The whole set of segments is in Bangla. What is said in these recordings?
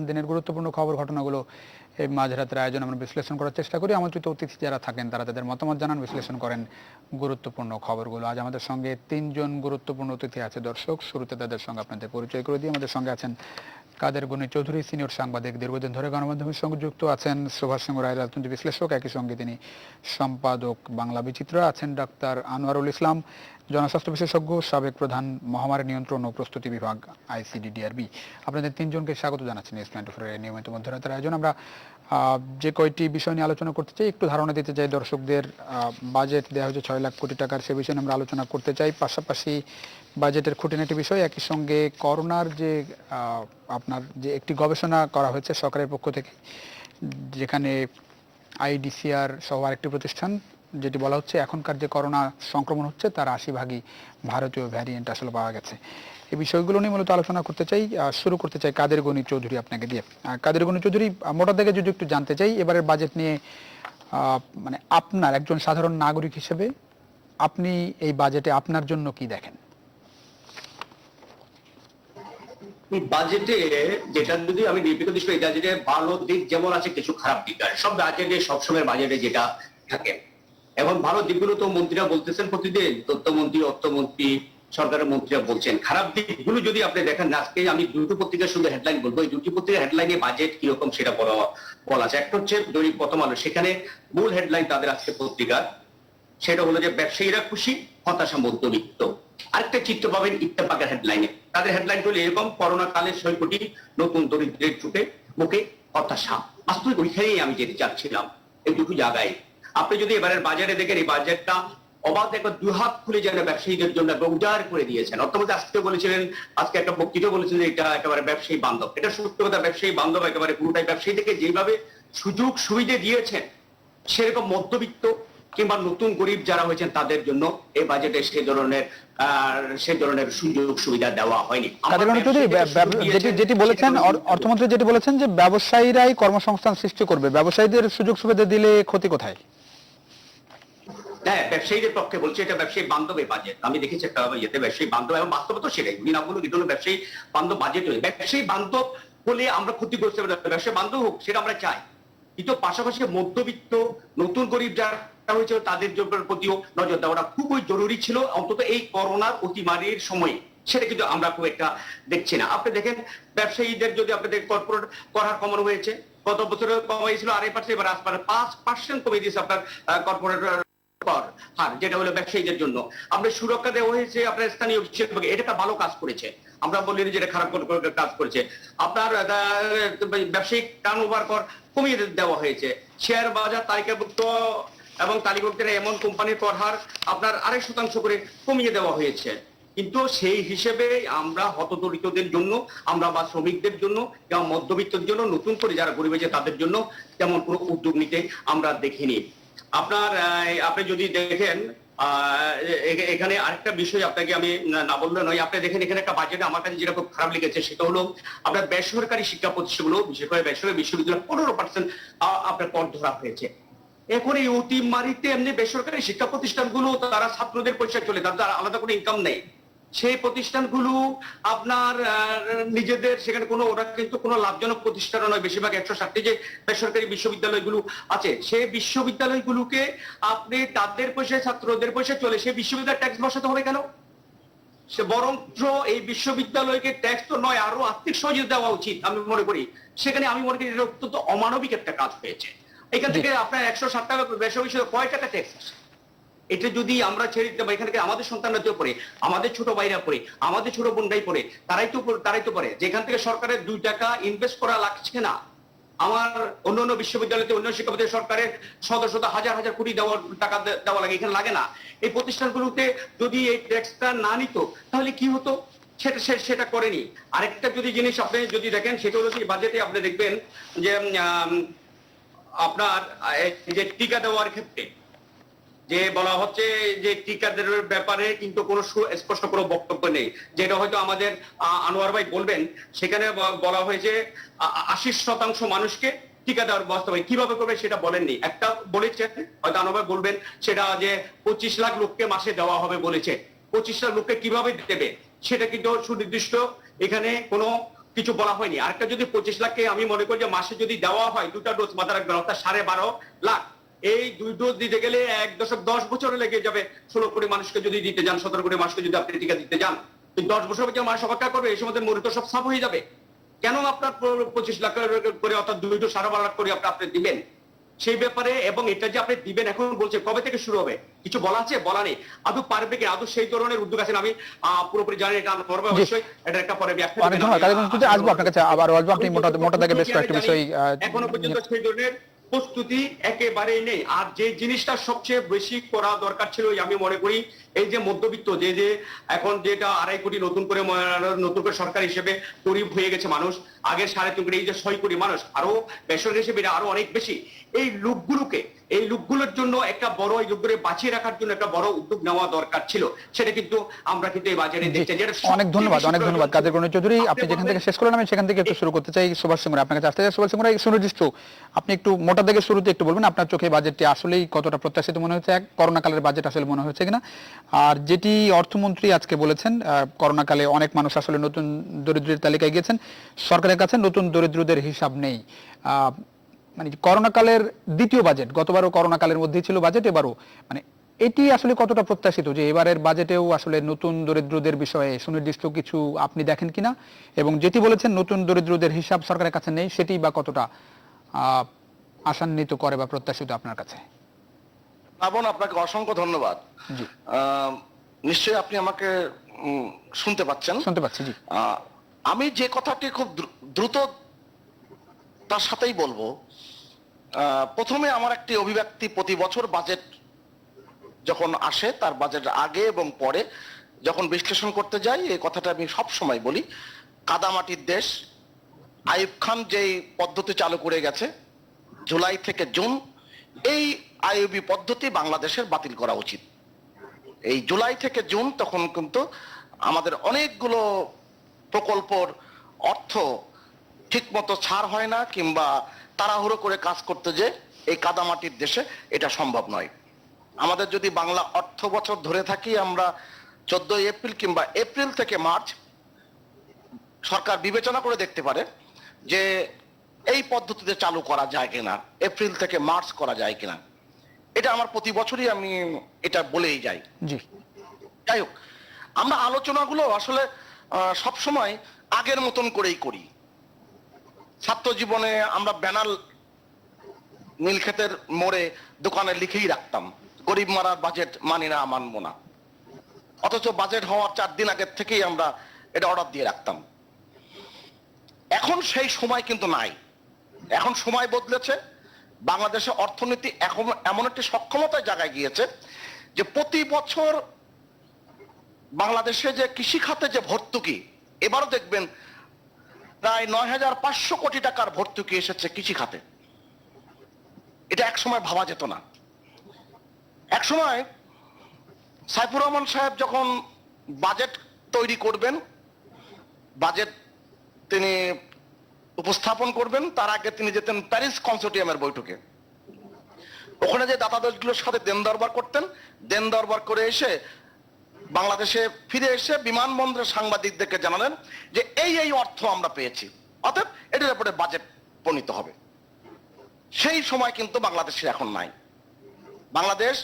দিনের গুরুত্বপূর্ণ খবর ঘটনাগুলো এই মাঝরাতের আয়োজন আমরা বিশ্লেষণ করার চেষ্টা করি। আমন্ত্রিত অতিথি যারা থাকেন তারা তাদের মতামত জানান, বিশ্লেষণ করেন গুরুত্বপূর্ণ খবরগুলো। আজ আমাদের সঙ্গে তিনজন গুরুত্বপূর্ণ অতিথি আছে দর্শক। শুরুতে তাদের সঙ্গে আপনাদের পরিচয় করে দিই। আমাদের সঙ্গে আছেন কাদের গনি চৌধুরী, সিনিয়র সাংবাদিক, দীর্ঘদিন ধরে গণমাধ্যমের সঙ্গে যুক্ত আছেন। সুভাষ চন্দ্র রায়, রাজনৈতিক বিশ্লেষক, একই সঙ্গে তিনি সম্পাদক বাংলা বিচিত্রা। আছেন ডাক্তার আনোয়ারুল ইসলাম, জনস্বাস্থ্য বিশেষজ্ঞ, সাবেক প্রধান, মহামারী নিয়ন্ত্রণ ও প্রস্তুতি বিভাগ, ICDDRB। আপনাদের তিনজনকে স্বাগত জানাচ্ছি নিউজ 24 এর নিয়মিত মধ্যরাতের আয়োজন। আমরা যে কয়টি বিষয় নিয়ে আলোচনা করতে চাই, একটু ধারণা দিতে চাই দর্শকদের। বাজেট দেওয়া হয়েছে 6 লাখ কোটি টাকার, সে বিষয়ে আমরা আলোচনা করতে চাই। পাশাপাশি বাজেটের খুঁটিনাটি বিষয়, একই সঙ্গে করোনার যে আপনার যে একটি গবেষণা করা হয়েছে সরকারের পক্ষ থেকে, যেখানে IDCR সহ আরেকটি প্রতিষ্ঠান, যেটি বলা হচ্ছে এখনকার যে করোনা সংক্রমণ হচ্ছে তার 80% ভারতীয় ভ্যারিয়েন্ট আসলে পাওয়া গেছে। এই বিষয়গুলো নিয়ে মূলত আলোচনা করতে চাই। শুরু করতে চাই কাদের গনি চৌধুরী আপনাকে দিয়ে। কাদের গনি চৌধুরী, মোটা দাগে যদি একটু জানতে চাই এবারের বাজেট নিয়ে, মানে আপনার একজন সাধারণ নাগরিক হিসেবে আপনি এই বাজেটে আপনার জন্য কি দেখেন? বাজেটে যেটা যদি আমি নির্বিত দৃষ্টি, এটা যেটা ভালো দিক যেমন আছে, কিছু খারাপ দিক আছে। সব বাজেটে সবসময় বাজেটে যেটা থাকে, এখন ভালো দিকগুলো তো মন্ত্রীরা বলতেছেন প্রতিদিন, তথ্যমন্ত্রী, অর্থমন্ত্রী, সরকারের মন্ত্রীরা বলছেন। খারাপ দিকগুলো যদি আপনি দেখেন, আজকে আমি দুটো পত্রিকার শুধু হেডলাইন বলবো। এই দুটি পত্রিকার হেডলাইনে বাজেট কিরকম সেটা বলা আছে। একটা হচ্ছে দৈনিক প্রথম আলো, সেখানে মূল হেডলাইন তাদের আজকে পত্রিকার, সেটা হলো যে ব্যবসায়ীরা খুশি, হতাশা মধ্যবিত্ত। আরেকটা চিত্র পাবেন ইত্তেফাকের হেডলাইনে, তাদের হেডলাইন হলো এরকম, করোনা কালে 6 কোটি নতুন দরিদ্রের ছুটে মুখে হতাশা। আসলে ওইখানেই আমি যেতে চাচ্ছিলাম, এই দুটো জায়গায়। আপনি যদি এবারের বাজারে দেখেন, এই বাজেটটা অবাধ একবার দুহাত খুলে যেন ব্যবসায়ীদের জন্য উদার করে দিয়েছেন। অর্থমন্ত্রী আজকে বলেছিলেন, আজকে একটা বক্তৃতা বলেছিলেন, এটা একেবারে ব্যবসায়ী বান্ধব। এটা সত্য কথা, ব্যবসায়ী বান্ধব একেবারে পুরোটাই। ব্যবসায়ী থেকে যেভাবে সুযোগ সুবিধা দিয়েছেন, সেরকম মধ্যবিত্ত কিংবা নতুন গরিব যারা হয়েছেন তাদের জন্য এই বাজেটে সে ধরনের সুযোগ সুবিধা দেওয়া হয়নি। যেটি বলেছেন অর্থমন্ত্রী, যেটি বলেছেন যে ব্যবসায়ীরাই কর্মসংস্থান সৃষ্টি করবে, ব্যবসায়ীদের সুযোগ সুবিধা দিলে ক্ষতি কোথায়? হ্যাঁ, ব্যবসায়ীদের পক্ষে বলছে এটা ব্যবসায়ী বান্ধব এই বাজেট। আমি দেখেছি একটা ইয়েতে ব্যবসায়ী বান্ধব, এবং বাস্তবতা সেটাই। না বলুন, এটা হলো ব্যবসায়ী বান্ধব বাজেট। ব্যবসায়ী বান্ধব হলে আমরা ক্ষতিগ্রস্ত, ব্যবসায়ী বান্ধব হোক সেটা আমরা চাই, কিন্তু পাশাপাশি মধ্যবিত্ত নতুন গরিব যারা হয়েছে তাদের প্রতিও নজর দেওয়াটা খুবই জরুরি ছিল, অন্তত এই করোনার অতিমারির সময়। সেটা কিন্তু আমরা খুব একটা দেখছি না। আপনি দেখেন, ব্যবসায়ীদের যদি আপনাদের কর্পোরেট করার কমানো হয়েছে, গত বছরে কমাইছিল 2.5%, এবার 5% কমে দিয়েছে আপনার কর্পোরেট কর হার, যেটা হলো ব্যবসায়ীদের জন্য। আপনার সুরক্ষা দেওয়া হয়েছে আপনার স্থানীয় বিশেষজ্ঞ, এটা একটা ভালো কাজ করেছে, আমরা বলিনি যেটা খারাপ কাজ করেছে। আপনার ব্যবসায়িক টার্নওভার কর কমিয়ে দেওয়া হয়েছে। শেয়ার বাজার তালিকাভুক্ত এবং তালিকাভুক্ত এমন কোম্পানির কর হার আপনার 2.5% করে কমিয়ে দেওয়া হয়েছে। কিন্তু সেই হিসেবে আমরা হতদরিদ্রদের জন্য, আমরা বা শ্রমিকদের জন্য, এবং মধ্যবিত্তের জন্য, নতুন করে যারা গরিব হয়েছে তাদের জন্য তেমন কোনো উদ্যোগ নিতে আমরা দেখিনি। আপনি যদি দেখেন, এখানে আরেকটা বিষয় আপনাকে আমি না বললে নয়। আপনি দেখেন এখানে একটা বাজেটে আমার কাছে যেটা খুব খারাপ লেগেছে, সেটা হলো আপনার বেসরকারি শিক্ষা প্রতিষ্ঠানগুলো, বিশেষ করে বেসরকারি বিশ্ববিদ্যালয় 15% আপনার কর ধরা হয়েছে। এখন এই অতিমারিতে এমনি বেসরকারি শিক্ষা প্রতিষ্ঠানগুলো তারা ছাত্রদের পয়সা চলে, তাদের আলাদা কোনো ইনকাম নেই। সেই প্রতিষ্ঠানগুলো আপনার নিজেদের, সেখানে কোনো, ওরা কিন্তু কোনো লাভজনক প্রতিষ্ঠান নয়। বেশিরভাগ 160টি যে বেসরকারি বিশ্ববিদ্যালয়গুলো আছে, সেই বিশ্ববিদ্যালয়গুলোকে আপনি তাদের পয়সায়, ছাত্রদের পয়সা চলে, সেই বিশ্ববিদ্যালয় ট্যাক্স বসাতে হবে কেন? সে বরঞ্চ এই বিশ্ববিদ্যালয়কে ট্যাক্স তো নয়, আরো আর্থিক সহযোগিতা দেওয়া উচিত আমি মনে করি। সেখানে আমি মনে করি এটা অত্যন্ত অমানবিক একটা কাজ হয়েছে। এখান থেকে আপনার 160 টাকা বেসরকারি কয় টাকা ট্যাক্স আসে? এটা যদি আমরা ছেড়ে দিতে পারি, এখান থেকে আমাদের সন্তানরা পড়ে, আমাদের ছোট ভাইরা পড়ে, আমাদের ছোট বোনরাই পড়ে, তারাই তো পড়ে, যেখান থেকে সরকারের 2 টাকা ইনভেস্ট করা লাগছে না। আমার অন্য বিশ্ববিদ্যালয়তে, অন্য শিক্ষা প্রতিষ্ঠানে সরকারের শত হাজার হাজার কোটি টাকা দেওয়া লাগে, এখানে লাগে না। এই প্রতিষ্ঠানগুলোতে যদি এই ট্যাক্সটা না নিত তাহলে কি হতো, সেটা করেনি। আরেকটা যদি জিনিস আপনি যদি দেখেন, সেটা হলো কি, বাজেটে আপনি দেখবেন যে আপনার যে টিকা দেওয়ার ক্ষেত্রে যে বলা হচ্ছে যে টিকাদের ব্যাপারে কিন্তু কোনো স্পষ্ট কোনো বক্তব্য নেই, যেটা হয়তো আমাদের আনোয়ার ভাই বলবেন। সেখানে বলা হয়েছে 80% মানুষকে টিকা দেওয়ার ব্যবস্থা হবে, কিভাবে করবে সেটা বলেননি। একটা বলেছেন, হয়তো আনোয়ার ভাই বলবেন, সেটা যে 25 লাখ লোককে মাসে দেওয়া হবে বলেছে। 25 লাখ লোককে কিভাবে দেবে সেটা কিন্তু সুনির্দিষ্ট এখানে কোনো কিছু বলা হয়নি। আরেকটা যদি 25 লাখকে আমি মনে করি যে মাসে যদি দেওয়া হয় 2টা ডোজ, মাথায় রাখবেন, অর্থাৎ 12.5 লাখ, এই 2 ডোজ দিতে গেলে 1.10 বছরে লেগে যাবে। 16 কোটি মানুষকে যদি দিতে যান, 17 কোটি মানুষকে যদি আপনি টিকা দিতে যান, 10 বছর পর্যন্ত মানুষ অপেক্ষা করবে, এই সময় মরিত সব সাফ হয়ে যাবে। কেন আপনার 25 লাখ করে, অর্থাৎ 2 ডোজ 12.5 লাখ করে আপনি দিবেন সেই ব্যাপারে? এবং এটা যে আপনি দিবেন এখন বলছে, কবে থেকে শুরু হবে কিছু বলা আছে? বলা নেই। আদৌ পারবে কি? আদৌ সেই ধরনের উদ্যোগ আছেন? আমি পুরোপুরি জানি এটা আমরা করবো অবশ্যই, এটা একটা পরে ব্যাখ্যা অনেক ধন্যবাদ কাজী মজিদ, আসবো আপনার কাছে আবার আসবো। আপনি মোটা দাগে বেশ কয়েকটা বিষয় এখনো পর্যন্ত সেই ধরনের প্রস্তুতি একেবারেই নেই। আর যে জিনিসটা সবচেয়ে বেশি করা দরকার ছিল, আমি মনে করি এই যে মধ্যবিত্ত যে এখন যেটা 2.5 কোটি নতুন করে সরকার হিসেবে গরিব হয়ে গেছে মানুষ, আগের 3.5 কোটি, এই যে 6 কোটি মানুষ, আরো বেসরকারি হিসেবে আরো অনেক বেশি। এই লোকগুলোর জন্য একটা বড়, এই লোকগুলো বাঁচিয়ে রাখার জন্য একটা বড় উদ্যোগ নেওয়া দরকার ছিল। সেটা কিন্তু আমরা কিন্তু এই বাজারে দেখছি। অনেক ধন্যবাদ কাদের গণি চৌধুরী। আপনি যেখান থেকে শেষ করলেন আমি সেখান থেকে একটু শুরু করতে চাই। সুভাষ সিংহ আপনার কাছে আসতে চাই। সুভাষ সিংহ, সুনির্দিষ্ট আপনি একটু মোটা দাগে শুরুতে একটু বলবেন আপনার চোখে বাজেটটি আসলেই কতটা প্রত্যাশিত মনে হচ্ছে, করোনা কালের বাজেট আসলে মনে হচ্ছে কিনা? আর যেটি অর্থমন্ত্রী আজকে বলেছেন, করোনা কালে অনেক মানুষ আসলে নতুন দরিদ্রের তালিকায় গিয়েছেন, সরকারের কাছে নতুন দরিদ্রদের হিসাব নেই। মানে করোনা কালের দ্বিতীয় বাজেট, গতবারও করোনা কালের মধ্যেই ছিল বাজেট, এবারও মানে এটি আসলে কতটা প্রত্যাশিত যে এবারের বাজেটেও আসলে নতুন দরিদ্রদের বিষয়ে সুনির্দিষ্ট কিছু আপনি দেখেন কিনা? এবং যেটি বলেছেন নতুন দরিদ্রদের হিসাব সরকারের কাছে নেই, সেটি বা কতটা আশান্বিত করে বা প্রত্যাশিত আপনার কাছে? প্লাবন, আপনাকে অসংখ্য ধন্যবাদ। জি, নিশ্চয়ই আপনি আমাকে শুনতে পাচ্ছেন? শুনতে পাচ্ছি, জি। আমি যে কথাটি খুব দ্রুত তার সাথেই বলবো। প্রথমে আমার একটি অভিব্যক্তি, প্রতি বছর বাজেট যখন আসে, তার বাজেট আগে এবং পরে যখন বিশ্লেষণ করতে যাই, এই কথাটা আমি সব সময় বলি, কাদামাটির দেশ। আইয়ুব খান যেই পদ্ধতি চালু করে গেছে জুলাই থেকে জুন, এই আইইউবি পদ্ধতি বাংলাদেশের বাতিল করা উচিত। এই জুলাই থেকে জুন তখন কিন্তু আমাদের অনেকগুলো প্রকল্পর অর্থ ঠিক মতো ছাড় হয় না, কিংবা তাড়াহুড়ো করে কাজ করতে যে এই কাদামাটির দেশে এটা সম্ভব নয়। আমাদের যদি বাংলা অর্থ বছর ধরে থাকি, আমরা 14 এপ্রিল কিংবা এপ্রিল থেকে মার্চ সরকার বিবেচনা করে দেখতে পারে যে এই পদ্ধতিতে চালু করা যায় কিনা, এপ্রিল থেকে মার্চ করা যায় কিনা। এটা আমার প্রতি বছরই আমি এটা বলেই যাই। জি, যাই হোক, আমরা আলোচনাগুলো আসলে সব সময় আগের মতন করেই করি। ছাত্র জীবনে আমরা ব্যানার নীলক্ষেতের মোড়ে দোকানে লিখেই রাখতাম, গরিব মারার বাজেট মানি না, মানবো না। অথচ বাজেট হওয়ার 4 দিন আগের থেকেই আমরা এটা অর্ডার দিয়ে রাখতাম। এখন সেই সময় কিন্তু নাই। এখন সময় বদলেছে। বাংলাদেশের অর্থনীতি এখন এমন একটি সক্ষমতার জায়গায় গিয়েছে যে প্রতি বছর বাংলাদেশে যে কৃষি খাতে যে ভর্তুকি, এবারও দেখবেন প্রায় 9,500 কোটি টাকার ভর্তুকি এসেছে কৃষি খাতে। এটা একসময় ভাবা যেত না। একসময় সাইফুর রহমান সাহেব যখন বাজেট তৈরি করবেন, বাজেট তিনি উপস্থাপন করবেন, তার আগে তিনি যেতেন প্যারিস কনসোর্টিয়ামের বৈঠকে। ওখানে যে দাতা দেশগুলোর সাথে দেন দরবার করতেন, দেন দরবার করে এসে বাংলাদেশে ফিরে এসে বিমানবন্দরের সাংবাদিকদেরকে জানালেন যে এই অর্থ আমরা পেয়েছি, অতএব এটার উপরে বাজেট প্রণীত হবে। সেই সময় কিন্তু বাংলাদেশে এখন নাই। বাংলাদেশ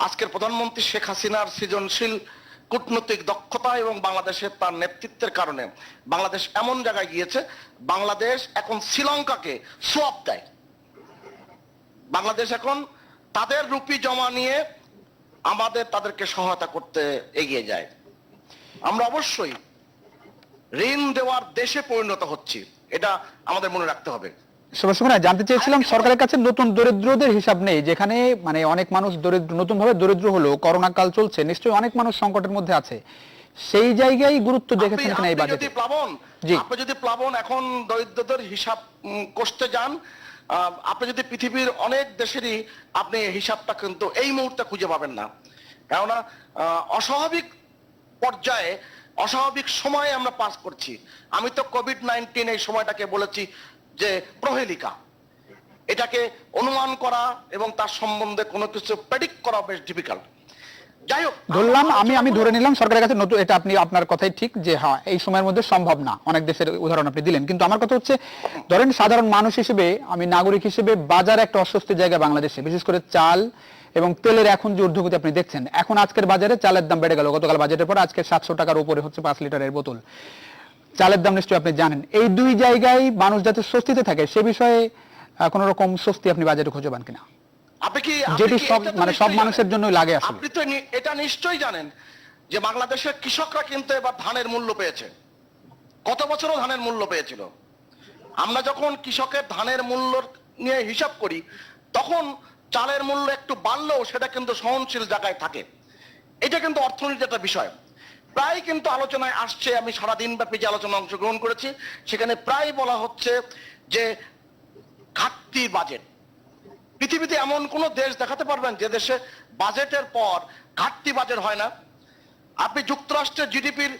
আজকের প্রধানমন্ত্রী শেখ হাসিনার সৃজনশীল কূটনৈতিক দক্ষতা এবং বাংলাদেশের তার নেতৃত্বের কারণে বাংলাদেশ এমন জায়গায় গিয়েছে, বাংলাদেশ এখন শ্রীলঙ্কাকে সোয়াব দেয়। বাংলাদেশ এখন তাদের রুপি জমা নিয়ে তাদেরকে সহায়তা করতে এগিয়ে যায়। আমরা অবশ্যই ঋণ দেওয়ার দেশে পরিণত হচ্ছি, এটা আমাদের মনে রাখতে হবে। জানতে চেয়েছিলাম সরকারের কাছে নতুন দরিদ্রদের হিসাব নেই, যেখানে মানে অনেক মানুষ নতুন ভাবে দরিদ্র হলো, করোনা কাল চলছে, নিশ্চয়ই অনেক মানুষ সংকটের মধ্যে আছে, সেই জায়গায় গুরুত্ব দেখেছেন কিনা এই বাজেটে? আপনি যদি প্লাবন এখন দরিদ্রদের হিসাব করতে যান, আপনি যদি পৃথিবীর অনেক দেশেরই আপনি হিসাবটা কিন্তু এই মুহূর্তে খুঁজে পাবেন না। কেননা অস্বাভাবিক পর্যায়ে, অস্বাভাবিক সময়ে আমরা পাস করছি। আমি তো কোভিড-19 এই সময়টাকে বলেছি যে প্রহেলিকা। এটাকে অনুমান করা এবং তার সম্বন্ধে কোনো কিছু প্রেডিক্ট করা বেশ ডিফিকাল্ট। যাই হোক, ধরলাম আমি ধরে নিলাম সরকারের কাছে নতুন, এটা আপনি আপনার কথাই ঠিক যে হ্যাঁ এই সময়ের মধ্যে সম্ভব না, অনেক দেশের উদাহরণ আপনি দিলেন, কিন্তু আমার কথা হচ্ছে ধরেন সাধারণ মানুষ হিসেবে, আমি নাগরিক হিসেবে বাজার একটা অস্বস্তির জায়গা বাংলাদেশে, বিশেষ করে চাল এবং তেলের এখন যে ঊর্ধ্বগতি আপনি দেখছেন, এখন আজকের বাজারে চালের দাম বেড়ে গেল, গতকাল বাজেটের পর আজকে 700 টাকার উপরে হচ্ছে 5 লিটারের বোতল চালের দাম, নিশ্চয়ই আপনি জানেন। এই দুই জায়গায় মানুষ যাতে স্বস্তিতে থাকে সে বিষয়ে কোন রকম স্বস্তি আপনি বাজারে খুঁজে পান কিনা, আপনি কি যেটি সব এটা তো মানে সব নিশ্চয়ই মানুষের জানেন। জন্যই লাগে আসলে? আপনি তো এটা নিশ্চয়ই জানেন যে বাংলাদেশের কৃষকরা কিন্তু এবার ধানের মূল্য পেয়েছে, গত বছরও ধানের মূল্য পেয়েছিল। আমরা যখন কৃষকের ধানের মূল্য নিয়ে হিসাব করি তখন চালের মূল্য একটু বাড়লেও সেটা কিন্তু সহনশীল জায়গায় থাকে। এটা কিন্তু অর্থনীতির একটা বিষয়, প্রায় কিন্তু আলোচনায় আসছে। আমি সারাদিন ব্যাপী যে আলোচনা অংশগ্রহণ করেছি সেখানে প্রায় বলা হচ্ছে যে ঘাটতি বাজেট। পৃথিবীতে এমন কোন দেশ দেখাতে পারবেন যে দেশে বাজেটের পর ঘাটতি বাজেট হয় না? আপনি যুক্তরাষ্ট্রের জিডিপির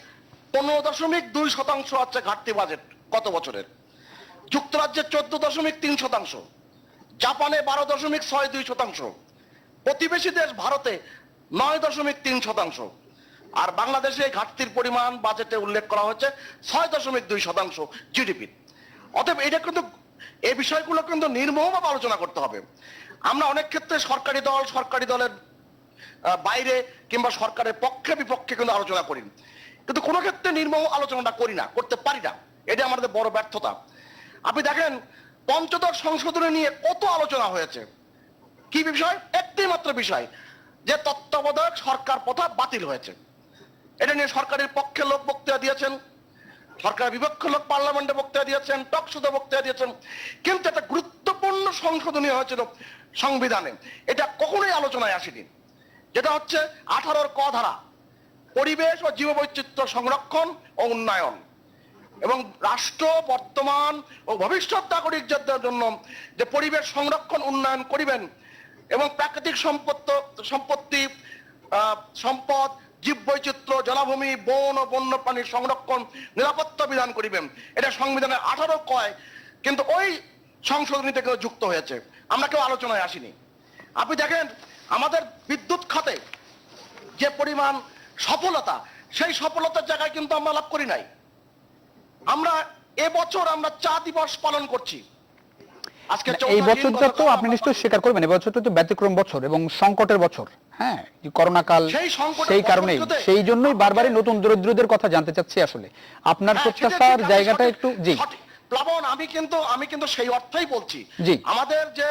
15.2% আছে ঘাটতি বাজেট গত বছরের, যুক্তরাজ্যের 14.3%, জাপানে 12.62%, প্রতিবেশী দেশ ভারতে 9.3%, আর বাংলাদেশে ঘাটতির পরিমাণ বাজেটে উল্লেখ করা হয়েছে 6.2% জিডিপি। অতএব এটা কিন্তু এই বিষয়গুলো কিন্তু নির্মমভাবে আলোচনা করতে হবে। আমরা অনেক ক্ষেত্রে সরকারি দলের বাইরে কিংবা সরকারের পক্ষে বিপক্ষে কিন্তু আলোচনা করি, কিন্তু কোনো ক্ষেত্রে নির্মম আলোচনাটা করি না, করতে পারি না। এটা আমাদের বড় ব্যর্থতা। আপনি দেখেন পঞ্চদশ সংশোধনী নিয়ে কত আলোচনা হয়েছে, কি বিষয়? একটি মাত্র বিষয়, যে তত্ত্বাবধায়ক সরকার প্রথা বাতিল হয়েছে। এটা নিয়ে সরকারের পক্ষে লোক বক্তৃতা দিয়েছেন, সরকার বিপক্ষ লোক পার্লামেন্টে বক্তৃতা দিয়েছেন, টকশোতে বক্তৃতা দিয়েছেন, কিন্তু একটা গুরুত্বপূর্ণ সংশোধনী হয়েছিল সংবিধানে, এটা কখনোই আলোচনায় আসেনি। যেটা হচ্ছে 18 ক ধারা, পরিবেশ ও জীববৈচিত্র্য সংরক্ষণ ও উন্নয়ন, এবং রাষ্ট্র বর্তমান ও ভবিষ্যৎ নাগরিকদের জন্য যে পরিবেশ সংরক্ষণ উন্নয়ন করিবেন এবং প্রাকৃতিক সম্পত্তি সম্পদ, জীববৈচিত্র্য, জলাভূমি, বন ও বন্যপ্রাণীর সংরক্ষণ নিরাপত্তা বিধান করিবেন, এটা সংবিধানের 18 কয়, কিন্তু ওই সংশোধনীতে কেউ যুক্ত হয়েছে, আমরা কেউ আলোচনায় আসিনি। আপনি দেখেন আমাদের বিদ্যুৎ খাতে যে পরিমাণ সফলতা, সেই সফলতার জায়গায় কিন্তু আমরা লাভ করি নাই। আমরা এবছর আমরা চা দিবস পালন করছি, আজকে এই বছরটা তো আপনি নিশ্চয়ই স্বীকার করবেন, এই বছরটা তো ব্যতিক্রম বছর এবং সংকটের বছর, হ্যাঁ করোনা কাল, সেই কারণেই সেই জন্যই বারবারই নতুন দরিদ্রদের কথা জানতে চাচ্ছি আসলে আপনার প্রত্যাশার জায়গাটা একটু। জি প্লাবন, আমি কিন্তু সেই অর্থই বলছি, আমাদের যে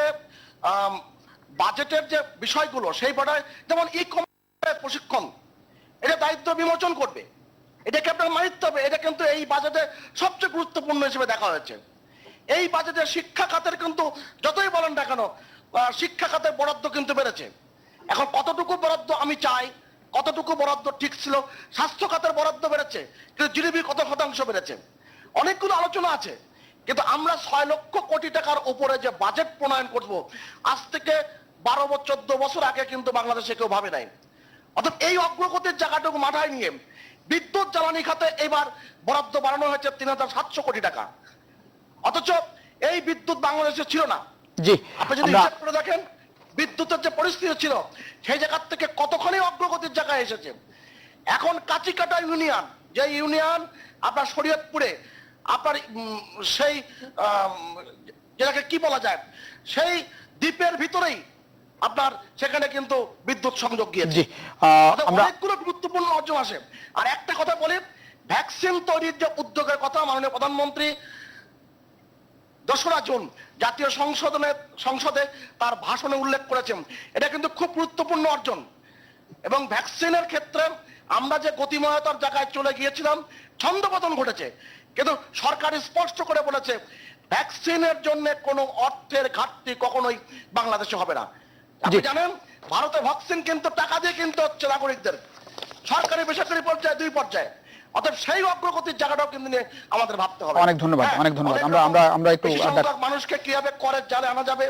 বাজেটের যে বিষয়গুলো সেই বিষয়, যেমন ই-কমার্স প্রশিক্ষণ, এটা দায়িত্ব বিমোচন করবে, এটাকে আপনার মানিতে হবে, এটা কিন্তু এই বাজেটে সবচেয়ে গুরুত্বপূর্ণ হিসেবে দেখা হয়েছে। এই বাজেটে শিক্ষা খাতের কিন্তু যতই বলেন না কেন, শিক্ষা খাতের বরাদ্দ কিন্তু বেড়েছে। এখন কতটুকু বরাদ্দ আমি চাই, কতটুকু বরাদ্দ ঠিক ছিল? স্বাস্থ্য খাতের বরাদ্দ বেড়েছে, কিন্তু জিডিপি কত শতাংশ বেড়েছে? অনেকগুলো আলোচনা আছে, কিন্তু আমরা 6 লক্ষ কোটি টাকার উপরে যে বাজেট প্রণয়ন করব, আজ থেকে 12-14 বছর আগে কিন্তু বাংলাদেশে কেউ ভাবে নাই। অর্থাৎ এই অগ্রগতির জায়গাটুকু মাথায় নিয়ে বিদ্যুৎ জ্বালানি খাতে এবার বরাদ্দ বাড়ানো হয়েছে 3700 কোটি টাকা, অথচ এই বিদ্যুৎ বাংলাদেশে ছিল না। জি, আপনি যদি হিসাব করে দেখেন বিদ্যুতের যে পরিস্থিতি ছিল সেই জায়গা থেকে কতখানি অগ্রগতির জায়গায় এসেছে। এখন কাচিকাটা ইউনিয়ন, যে ইউনিয়ন আপনার শরীয়তপুরে, আপনার সেই যেটাকে কি বলা যায়, সেই দ্বীপের ভিতরেই আপনার সেখানে কিন্তু বিদ্যুৎ সংযোগ গিয়েছে। অনেকগুলো গুরুত্বপূর্ণ অর্জন আসে। আর একটা কথা বলি, ভ্যাকসিন তৈরির যে উদ্যোগের কথা মাননীয় প্রধানমন্ত্রী 2রা জুন জাতীয় সংসদে তার ভাষণে উল্লেখ করেছেন, এটা কিন্তু খুব গুরুত্বপূর্ণ অর্জন। এবং ভ্যাকসিনের ক্ষেত্রে আমরা যে গতিময়তার জায়গায় চলে গিয়েছিলাম, ছন্দপতন ঘটেছে, কিন্তু সরকার স্পষ্ট করে বলেছে ভ্যাকসিনের জন্য কোনো অর্থের ঘাটতি কখনোই বাংলাদেশে হবে না। আপনি জানেন ভারতে ভ্যাকসিন কিন্তু টাকা দিয়ে কিনতে হচ্ছে নাগরিকদের, সরকারি বেসরকারি পর্যায়ে 2 পর্যায়ে। অতএব সেই অগ্রগতির জায়গাটাও কিন্তু নিয়ে আমাদের ভাবতে হবে। অনেক ধন্যবাদ, অনেক ধন্যবাদ। আমরা একটু মানুষকে কিভাবে করের জালে আনা যাবে।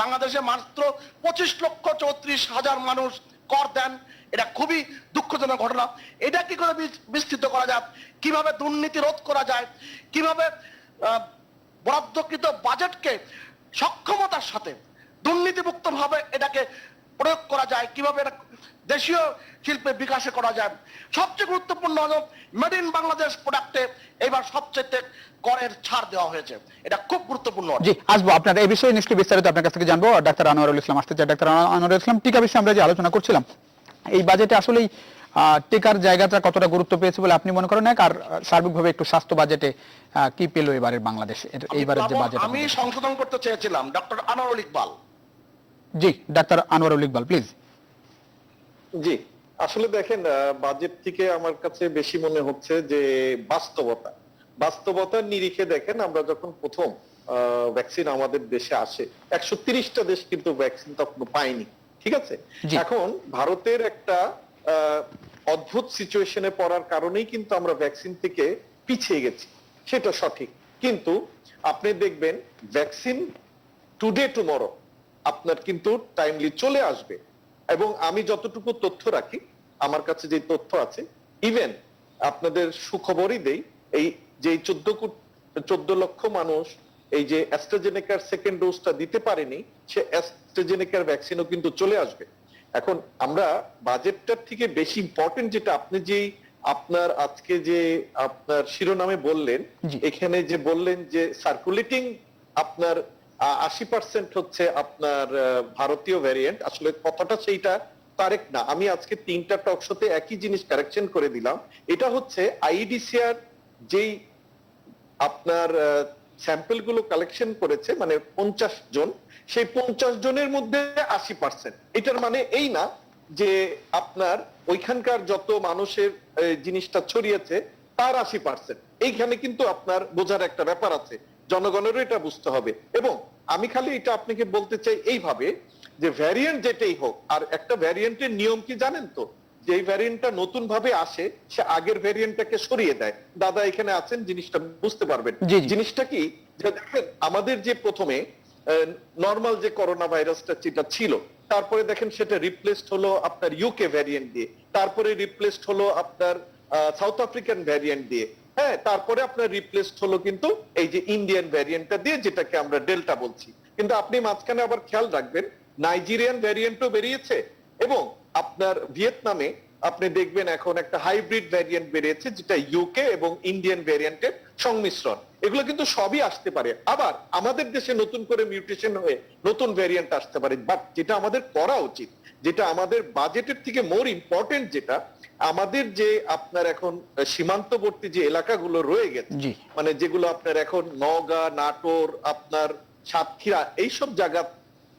বাংলাদেশে মাত্র 25,34,000 মানুষ কর দেন, এটা খুবই দুঃখজনক ঘটনা। এটা কি করে বিস্তৃত করা যায়, কিভাবে দুর্নীতি রোধ করা যায়, কিভাবে বরাদ্দকৃত বাজেটকে সক্ষমতার সাথে দুর্নীতিমুক্ত ভাবে এটাকে প্রয়োগ করা যায়, কিভাবে এটা দেশীয় শিল্পে বিকাশে করা যায়। সবচেয়ে গুরুত্বপূর্ণ হলো মেড ইন বাংলাদেশ প্রোডাক্টে এবার সবচেয়ে করের ছাড় দেওয়া হয়েছে, এটা খুব গুরুত্বপূর্ণ। জি, আসবো আপনার এই বিষয়ে নিশ্চয়ই বিস্তারিত আপনার কাছ থেকে জানবো। ডাক্তার আনোয়ারুল ইসলাম আসতে চাই। ডাক্তার আনোয়ারুল ইসলাম, টিকা বিষয়ে আমরা যে আলোচনা করছিলাম, এই বাজেটে আসলেই টিকার জায়গাটা কতটা গুরুত্ব পেয়েছে বলে আপনি মনে করেন? আর সার্বিকভাবে একটু স্বাস্থ্য বাজেটে কি পেল এবারের বাংলাদেশ, এইবারের যে বাজেট? আমি সংশোধন করতে চেয়েছিলাম ডক্টর আনোয়ারুল ইকবাল। জি, ডাক্তার আনোয়ারুল ইকবাল প্লিজ। জি, আসলে দেখেন, বাজেট থেকে আমার কাছে বেশি মনে হচ্ছে যে বাস্তবতার নিরিখে দেখেন, আমরা যখন প্রথম ভ্যাকসিন আমাদের দেশে আসে 130টা দেশ কিন্তু ভ্যাকসিন তখন পায়নি, ঠিক আছে? জি। এখন ভারতের একটা অদ্ভুত সিচুয়েশনে পড়ার কারণেই কিন্তু আমরা ভ্যাকসিন থেকে পিছিয়ে গেছি, সেটা সঠিক। কিন্তু আপনি দেখবেন ভ্যাকসিন টুডে টুমরো আপনার কিন্তু টাইমলি চলে আসবে। এবং আমি যতটুকু তথ্য রাখি, আমার কাছে যে তথ্য আছে, ইভেন আপনাদের সুখবরই দেই, এই যে 14 লক্ষ মানুষ এই যে অ্যাস্ট্রাজেনেকার সেকেন্ড ডোজটা দিতে পারেনি, সে অ্যাস্ট্রাজেনেকার ভ্যাকসিনও কিন্তু চলে আসবে। এখন আমরা বাজেটটার থেকে বেশি ইম্পর্টেন্ট যেটা আপনি যে আপনার আজকে যে আপনার শিরোনামে বললেন, জি। এখানে যে বললেন যে সার্কুলেটিং আপনার 80% হচ্ছে আপনার ভারতীয় ভ্যারিয়েন্ট, আসলে কথাটা সেইটা কারেক্ট না। আমি আজকে 3টা টক শোতে একই জিনিস কারেকশন করে দিলাম। এটা হচ্ছে আইইডিসিআর যেই আপনার স্যাম্পল গুলো কালেকশন করেছে, মানে 50 জন, সেই 50 জনের মধ্যে 80%। এটার মানে এই না যে আপনার ওইখানকার যত মানুষের জিনিসটা ছড়িয়েছে তার 80%। এইখানে কিন্তু আপনার বোঝার একটা ব্যাপার আছে, জনগণেরও এটা বুঝতে হবে। এবং আমি খালি এটা আপনাকে বলতে চাই এইভাবে যে ভ্যারিয়েন্ট যেটাই হোক, আর একটা ভ্যারিয়েন্টের নিয়ম কি জানেন তো, যে এই ভ্যারিয়েন্টটা নতুন ভাবে আসে, সে আগের ভ্যারিয়েন্টটাকে সরিয়ে দেয়। দাদা এখানে আছেন, জিনিসটা বুঝতে পারবেন। জি, জি। জিনিসটা কি, যে দেখেন আমাদের যে প্রথমে নর্মাল যে করোনা ভাইরাসটা যেটা ছিল, তারপরে দেখেন সেটা রিপ্লেসড হলো আপনার ইউকে ভ্যারিয়েন্ট দিয়ে, তারপরে রিপ্লেসড হলো আপনার সাউথ আফ্রিকান ভ্যারিয়েন্ট দিয়ে, হ্যাঁ, তারপরে আপনার রিপ্লেসড হলো কিন্তু এই যে ইন্ডিয়ান ভ্যারিয়েন্টটা দিয়ে, যেটাকে আমরা ডেল্টা বলছি। কিন্তু আপনি মাঝখানে আবার খেয়াল রাখবেন, নাইজেরিয়ান ভ্যারিয়েন্টও বেরিয়েছে, এবং আপনার ভিয়েতনামে আপনি দেখবেন এখন একটা হাইব্রিড ভ্যারিয়েন্ট বেরিয়েছে, যেটা ইউকে এবং ইন্ডিয়ান ভ্যারিয়েন্টের সংমিশ্রণ। এগুলো কিন্তু সবই আসতে পারে, আবার আমাদের দেশে নতুন করে মিউটেশন হয়ে নতুন ভ্যারিয়েন্ট আসতে পারে। বাট যেটা আমাদের করা উচিত, যেটা আমাদের বাজেটের থেকে মোর ইম্পর্টেন্ট, যেটা আমাদের যে আপনার এখন সীমান্তবর্তী যে এলাকাগুলো রয়ে গেছে, জি। মানে যেগুলো আপনার এখন নওগাঁ, নাটোর, আপনার সাতক্ষীরা, এইসব জায়গা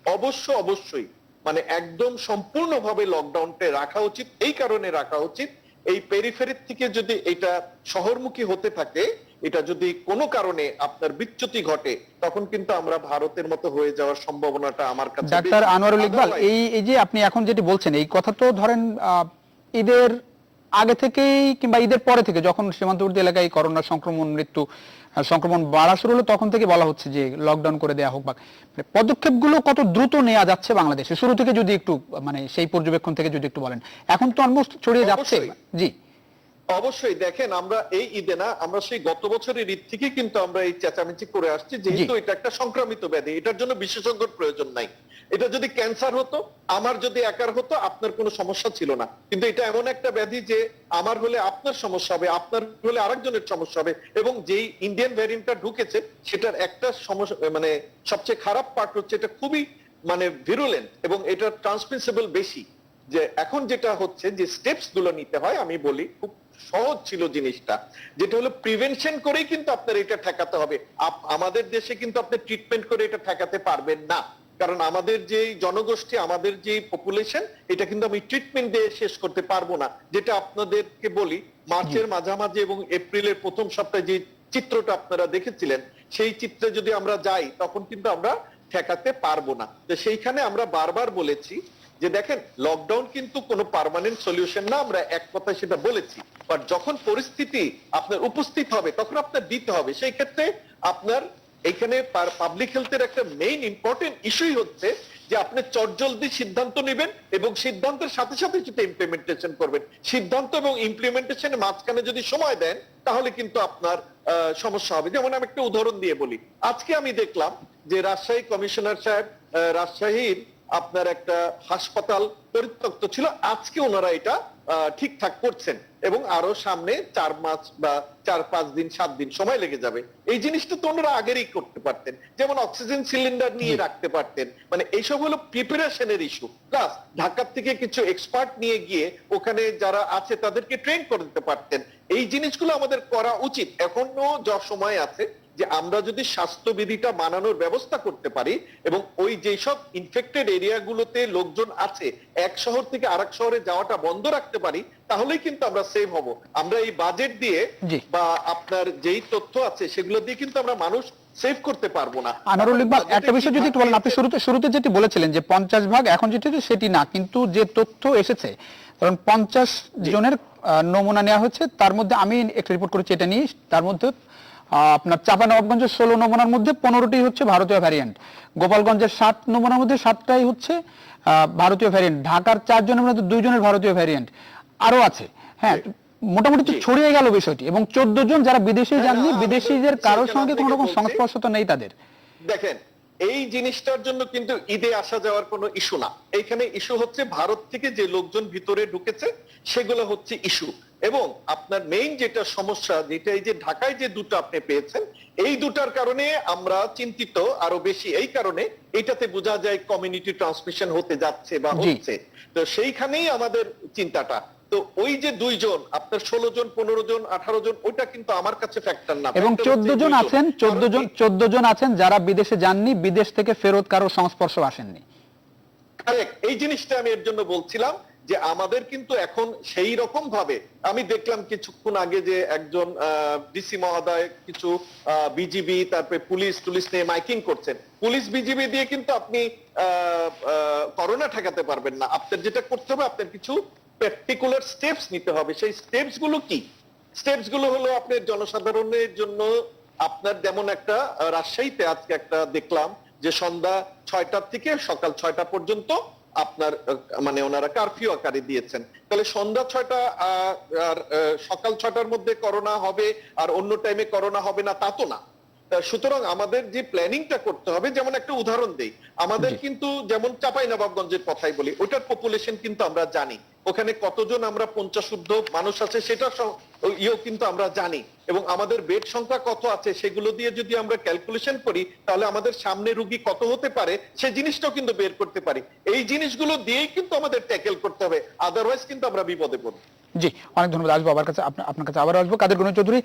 অবশ্যই মানে একদম সম্পূর্ণভাবে লকডাউনটা রাখা উচিত। এই কারণে রাখা উচিত, এই পেরিফেরির থেকে যদি এটা শহরমুখী হতে থাকে, এটা যদি কোনো কারণে আপনার বিচ্যুতি ঘটে, তখন কিন্তু আমরা ভারতের মতো হয়ে যাওয়ার সম্ভাবনাটা আমার কাছে ডাক্তার বেশি। আনোয়ারুল ইকবাল, Otherwise- এই যে আপনি এখন যেটি বলছেন, এই কথা তো ধরেন ঈদের আগে থেকেই কিংবা ঈদের পরে থেকে, যখন সীমান্তবর্তী এলাকায় করোনা সংক্রমণ বাড়া শুরু হলো, তখন থেকে বলা হচ্ছে যে লকডাউন করে দেওয়া হোক, বা মানে পদক্ষেপগুলো কত দ্রুত নেওয়া যাচ্ছে বাংলাদেশে, শুরু থেকে যদি একটু মানে সেই পর্যবেক্ষণ থেকে যদি একটু বলেন। এখন তো অলমোস্ট ছড়িয়ে যাচ্ছে। অবশ্যই। জি, অবশ্যই দেখেন, আমরা এই ঈদে না, আমরা সেই গত বছরের ঈদ থেকে কিন্তু আমরা এই চেঁচামেচি করে আসছি, যেহেতু এটা একটা সংক্রামিত ব্যাধি, এটার জন্য বিশেষজ্ঞর প্রয়োজন নাই। এটা যদি ক্যান্সার হতো, আমার যদি একার হতো, আপনার কোনো সমস্যা ছিল না। কিন্তু এটা এমন একটা ব্যাধি যে আমার হলে আপনার সমস্যা হবে, আপনার হলে আরেকজনের সমস্যা হবে। এবং যেই ইন্ডিয়ান ভ্যারিয়েন্টটা ঢুকেছে, সেটার একটা সমস্যা, মানে সবচেয়ে খারাপ পার্ট হচ্ছে এটা খুবই মানে ভিরুলেন্ট, এবং এটা ট্রান্সমিসেবল বেশি। যে এখন যেটা হচ্ছে যে স্টেপস গুলো নিতে হয়, আমি বলি খুব সহজ ছিল জিনিসটা, যেটা হলো প্রিভেনশন করেই কিন্তু আপনার এটা ঠেকাতে হবে। আমাদের দেশে কিন্তু আপনি ট্রিটমেন্ট করে এটা ঠেকাতে পারবেন না, কারণ আমাদের যে জনগোষ্ঠী, আমাদের যে পপুলেশন, এটা কিন্তু আমি ট্রিটমেন্ট দিয়ে শেষ করতে পারবো না। যেটা আপনাদেরকে বলি, মার্চের মাঝামাঝি এবং এপ্রিলের প্রথম সপ্তাহে যে চিত্রটা আপনারা দেখেছিলেন, সেই চিত্রে যদি আমরা যাই, তখন কিন্তু আমরা ঠেকাতে পারবো না। তো সেইখানে আমরা বারবার বলেছি যে দেখেন, লকডাউন কিন্তু কোনো পার্মানেন্ট সলিউশন না, আমরা এক কথায় সেটা বলেছি। বাট যখন পরিস্থিতি আপনার উপস্থিত হবে, তখন আপনার দিতে হবে। সেই ক্ষেত্রে আপনার এইখানে পাবলিক হেলথের একটা মেইন ইম্পর্টেন্ট ইস্যুই হচ্ছে যে আপনি চটজলদি সিদ্ধান্ত নেবেন এবং সিদ্ধান্তের সাথে সাথে সেটা ইমপ্লিমেন্টেশন করবেন। সিদ্ধান্ত এবং ইমপ্লিমেন্টেশনের মাঝখানে যদি সময় দেন, তাহলে কিন্তু আপনার সমস্যা হবে। যেমন আমি একটা উদাহরণ দিয়ে বলি, আজকে আমি দেখলাম যে রাজশাহী কমিশনার সাহেব রাজশাহীর আপনার একটা হাসপাতাল পরিত্যক্ত ছিল, আজকে ওনারা এটা ঠিকঠাক করছেন এবং আরো সামনে 4 মাস বা 4-5 দিন 7 দিন সময় লেগে যাবে। এই জিনিসটা তো ওনারা আগেরই করতে পারতেন, যেমন অক্সিজেন সিলিন্ডার নিয়ে রাখতে পারতেন। মানে এইসব হলো প্রিপারেশনের ইস্যু। প্লাস ঢাকা থেকে কিছু এক্সপার্ট নিয়ে গিয়ে ওখানে যারা আছে তাদেরকে ট্রেন করে দিতে পারতেন। এই জিনিসগুলো আমাদের করা উচিত। এখনো যা সময় আছে যে আমরা যদি স্বাস্থ্যবিধিটা মানানোর ব্যবস্থা করতে পারি এবং ওই যেসব ইনফেক্টেড এরিয়াগুলোতে লোকজন আছে এক শহর থেকে আরেক শহরে যাওয়াটা বন্ধ রাখতে পারি, তাহলেই কিন্তু আমরা সেভ হব। আমরা এই বাজেট দিয়ে বা আপনার যেই তথ্য আছে সেগুলো দিয়ে কিন্তু আমরা মানুষ সেভ করতে পারবো না। আনোয়ারুল ইকবাল, একটা বিষয় যদি একটু বলেন, আপনি শুরুতে যেটি বলেছিলেন যে 50 ভাগ, এখন যেটি সেটি না, কিন্তু যে তথ্য এসেছে, কারণ 50 জনের নমুনা নেওয়া হয়েছে, তার মধ্যে আমি একটা রিপোর্ট করেছি এটা নিয়ে, তার মধ্যে আপনার চাঁপাইনবাবগঞ্জের 16 নমুনার মধ্যে 15টি হচ্ছে ভারতীয় ভ্যারিয়েন্ট, গোপালগঞ্জের 7 নমুনার মধ্যে 7টাই হচ্ছে ভারতীয় ভ্যারিয়েন্ট, ঢাকার 4 জনের মধ্যে 2 জনের ভারতীয় ভ্যারিয়েন্ট, আরো আছে। হ্যাঁ, মোটামুটি তো ছড়িয়ে গেল বিষয়টি, এবং 14 জন যারা বিদেশে যাননি, বিদেশিদের কারোর সঙ্গে কোনো রকম সংস্পর্শ তো নেই তাদের। দেখেন, এই জিনিসটার জন্য কিন্তু ঈদে আসা যাওয়ার কোনো ইস্যু না। এইখানে ইস্যু হচ্ছে ভারত থেকে যে লোকজন ভিতরে ঢুকেছে সেগুলো হচ্ছে ইস্যু। এবং আপনার মেইন যেটা সমস্যা, যেটা এই যে ঢাকায় যে দুটো আপনি পেয়েছেন, এই দুটার কারণে আমরা চিন্তিত আরো বেশি। এই কারণে এটাতে বোঝা যায় কমিউনিটি ট্রান্সমিশন হতে যাচ্ছে বা হচ্ছে, তো সেইখানেই আমাদের চিন্তাটা। তো ওই যে 2 জন, আপনার 16 জন 15 জন 18 জন, ওইটা কিন্তু আমার কাছে ফ্যাক্টর না। এবং 14 জন আছেন, 14 জন আছেন যারা বিদেশে যাননি, বিদেশ থেকে ফেরত কারো সংস্পর্শ আসেননি। কারেক্ট। এই জিনিসটা আমি এর জন্য বলছিলাম যে আমাদের কিন্তু এখন সেই রকম ভাবে, আমি দেখলাম কিছুক্ষণ আগে যে একজন ডিসি মহোদয় কিছু বিজিবি তারপরে পুলিশ নিয়ে মাইকিং করছেন। পুলিশ বিজিবি দিয়ে কিন্তু আপনি করোনা ঠেকাতে পারবেন না। আপনার যেটা করতে হবে, আপনার কিছু পার্টিকুলার স্টেপস নিতে হবে। সেই স্টেপস গুলো কি? স্টেপস গুলো হলো আপনার জনসাধারণের জন্য, আপনার যেমন একটা রাজশাহীতে আজকে একটা দেখলাম যে সন্ধ্যা 6টা থেকে সকাল 6টা পর্যন্ত আপনার মানে ওনারা কারফিউ আকারে দিয়েছেন। তাহলে সন্ধ্যা 6টা আর সকাল 6টার মধ্যে করোনা হবে আর অন্য টাইমে করোনা হবে না, তা তো না। সুতরাং আমাদের যে প্ল্যানিংটা করতে হবে, যেমন একটা উদাহরণ দেই, আমাদের কিন্তু যেমন চাঁপাইনবাবগঞ্জের কথাই বলি, ওটার পপুলেশন কিন্তু আমরা জানি, ওখানে কতজন আমরা 50 মানুষ আছে সেটা ইয়েও কিন্তু আমরা জানি, এবং আমাদের বেড সংখ্যা কত আছে সেগুলো দিয়ে যদি আমরা ক্যালকুলেশন করি, তাহলে আমাদের সামনে রোগী কত হতে পারে সেই জিনিসটাও কিন্তু বের করতে পারি। এই জিনিসগুলো দিয়েই কিন্তু আমাদের ট্যাকেল করতে হবে, আদারওয়াইজ কিন্তু আমরা বিপদে পড়ব। জি, অনেক ধন্যবাদ। আসবো আপনার কাছে আবার আসবো। কাদের গনি চৌধুরী,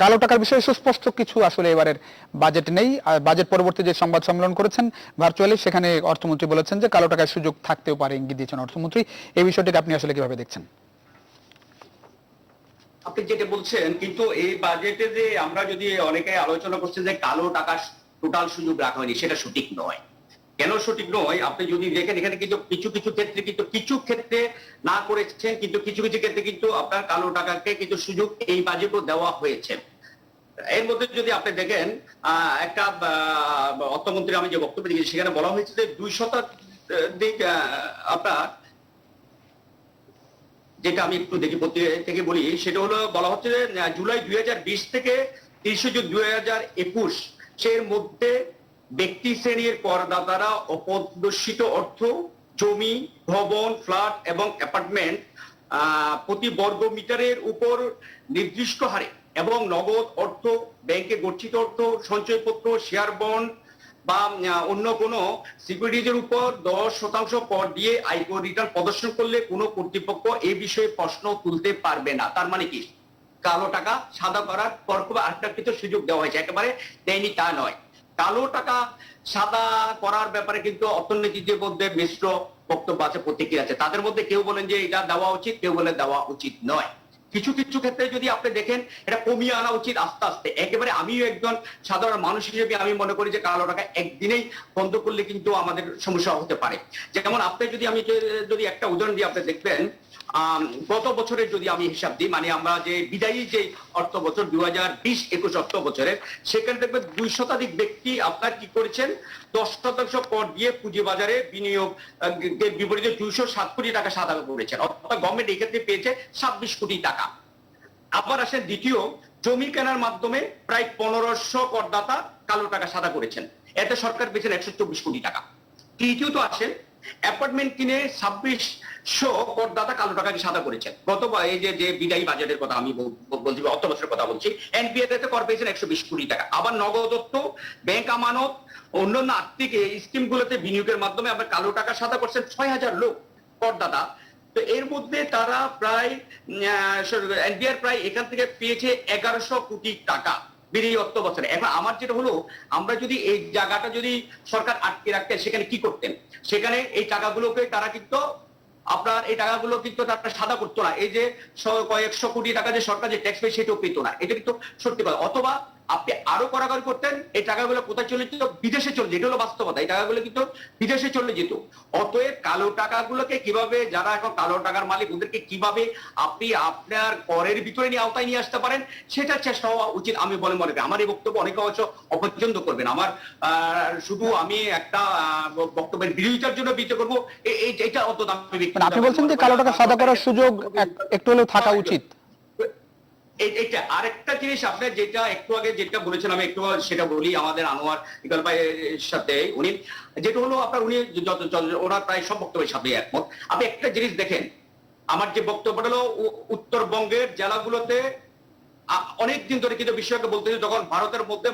কালো টাকার বিষয়ে সুস্পষ্ট কিছু আসলে এবারের বাজেট নেই। বাজেট পরবর্তী যে সংবাদ সম্মেলন করেছেন ভার্চুয়ালি, সেখানে অর্থমন্ত্রী বলেছেন যে কালো টাকার সুযোগ থাকতেও পারে, ইঙ্গিত দিয়েছেন অর্থমন্ত্রী। এই বিষয়টিকে আপনি আসলে কিভাবে দেখছেন? আপনি যেটা বলছেন, কিন্তু এই বাজেটে যে আমরা যদি অনেকে আলোচনা করছেন যে কালো টাকা টোটাল সুযোগ রাখা হয়নি, সেটা সঠিক নয়। কেন সঠিক নয়? আপনি যদি দেখেন, এখানে কিন্তু কিছু ক্ষেত্রে না করেছেন, কিন্তু কিছু ক্ষেত্রে কিন্তু আপনার কালো টাকাকে কিন্তু সুযোগ এই বাজেটও দেওয়া হয়েছে। এর মধ্যে যদি আপনি দেখেন, একটা অর্থমন্ত্রী আমি যে বক্তব্য দিয়েছি সেখানে বলা হয়েছে যে 2% আপনার, যেটা আমি একটু দেখি থেকে বলি, সেটা হলো বলা হচ্ছে যে জুলাই 2020 থেকে 30 জুন 2021 এর মধ্যে ব্যক্তি শ্রেণীর করদাতারা অপ্রদর্শিত অর্থ, জমি, ভবন, ফ্ল্যাট এবং অ্যাপার্টমেন্ট প্রতি বর্গ মিটারের উপর নির্দিষ্ট হারে এবং নগদ অর্থ, ব্যাংকে গচ্ছিত অর্থ, সঞ্চয়পত্র, শেয়ার বন্ড বা অন্য কোনো সিকিউরিটিজের উপর 10% কর দিয়ে আয়কর রিটার্ন প্রদর্শন করলে কোনো কর্তৃপক্ষ এই বিষয়ে প্রশ্ন তুলতে পারবে না। তার মানে কি? কালো টাকা সাদা করার পর আরেকটা কিছু সুযোগ দেওয়া হয়েছে, একেবারে দেয়নি তা নয়। কালো টাকা সাদা করার ব্যাপারে কিন্তু অর্থনীতির মধ্যে মিশ্র বক্তব্য আছে, প্রতিক্রিয়া আছে। তাদের মধ্যে কেউ বলেন যে এটা দেওয়া উচিত, কেউ বলে দেওয়া উচিত নয়। কিছু ক্ষেত্রে যদি আপনি দেখেন, এটা কমিয়ে আনা উচিত আস্তে আস্তে। একেবারে আমিও একজন সাধারণ মানুষ হিসেবে আমি মনে করি যে কালো টাকা একদিনেই বন্ধ করলে কিন্তু আমাদের সমস্যা হতে পারে। যেমন আপনি যদি একটা উদাহরণ দিয়ে আপনি দেখবেন, গত বছরের যদি আমি হিসাব দিই, মানে আমরা যে বিদায়ী যে অর্থ বছর 2020-21 অর্থ বছরের, সেখানে দেখবেন 200 ব্যক্তি আপনার কি করেছেন, 10% কর দিয়ে পুঁজিবাজারে বিনিয়োগ বিপরীতে 207 কোটি টাকা সাদা করেছেন। অর্থাৎ গভর্নমেন্ট এই ক্ষেত্রে পেয়েছে 26 কোটি টাকা। আবার আসেন দ্বিতীয়, জমি কেনার মাধ্যমে প্রায় 1500 করদাতা কালো টাকা সাদা করেছেন, এতে সরকার পেয়েছেন 124 কোটি টাকা। তৃতীয়ত আসেন অ্যাপার্টমেন্ট কিনে 2600 করদাতা কালো টাকাকে সাদা করেছেন। এই যে বিদায়ী বাজেটের কথা আমি বলছি, অর্থ বছরের কথা বলছি, এনপিএ তে কর পেয়েছেন 120 কোটি টাকা। আবার নগদত্ব, ব্যাংক আমানত, অন্যান্য আর্থিক স্কিমগুলোতে বিনিয়োগের মাধ্যমে আমরা কালো টাকা সাদা করছেন 6000 লোক করদাতা। তো এর মধ্যে তারা প্রায় এনবিআর প্রায় এখান থেকে পেয়েছে 1100 কোটি টাকা বিদায়ী অর্থ বছরে। এখন আমার যেটা হলো, আমরা যদি এই জায়গাটা যদি সরকার আটকে রাখতেন, সেখানে কি করতেন? সেখানে এই টাকাগুলোকে তারা কিন্তু এই টাকাগুলো কিন্তু তারা সাদা করতো না। এই যে কয়েকশো কোটি টাকা যে সরকার যে ট্যাক্স পেয়ে সেটাও পেত না। এটা কিন্তু সত্যি কথা। অথবা আপনি আরো কড়াকড়ি করতেন, এই টাকাগুলো কোথায় চলে যেত? বিদেশে চলে যেত। এটা হলো বাস্তবতা। এই টাকাগুলো কিন্তু বিদেশে চলে যেত। অতএব কালো টাকাগুলোকে কিভাবে, যারা এখন কালো টাকার মালিক, ওদেরকে কিভাবে আপনি আপনার করের ভিতরে নিয়ে আওতায় নিয়ে আসতে পারেন, সেটা চেষ্টা হওয়া উচিত আমি মনে করি। আমার এই বক্তব্য অনেকে অবশ্য অপছন্দ করবেন। আমার শুধু আমি একটা বক্তব্যের বিরোধিতার জন্য বিরোধিতা করবো, এটা অন্তত আমি আপনি বলছেন যে কালো টাকা সাদা করার সুযোগ একটু হলেও থাকা উচিত। এইটা আরেকটা জিনিস আপনি যেটা একটু আগে যেটা বলেছেন, আমি একটু সেটা বলি। আমাদের আনোয়ার ইকবাল ভাইয়ের সাথে উনি যেটা হলো আপনার, উনি ওনার প্রায় সব বক্তব্যের সাথে একমত। আপনি একটা জিনিস দেখেন, আমার যে বক্তব্যটা হলো, উত্তরবঙ্গের জেলাগুলোতে অনেক দিন ধরে কিন্তু বিষয়কে বলতে, যখন ভারতের মধ্যে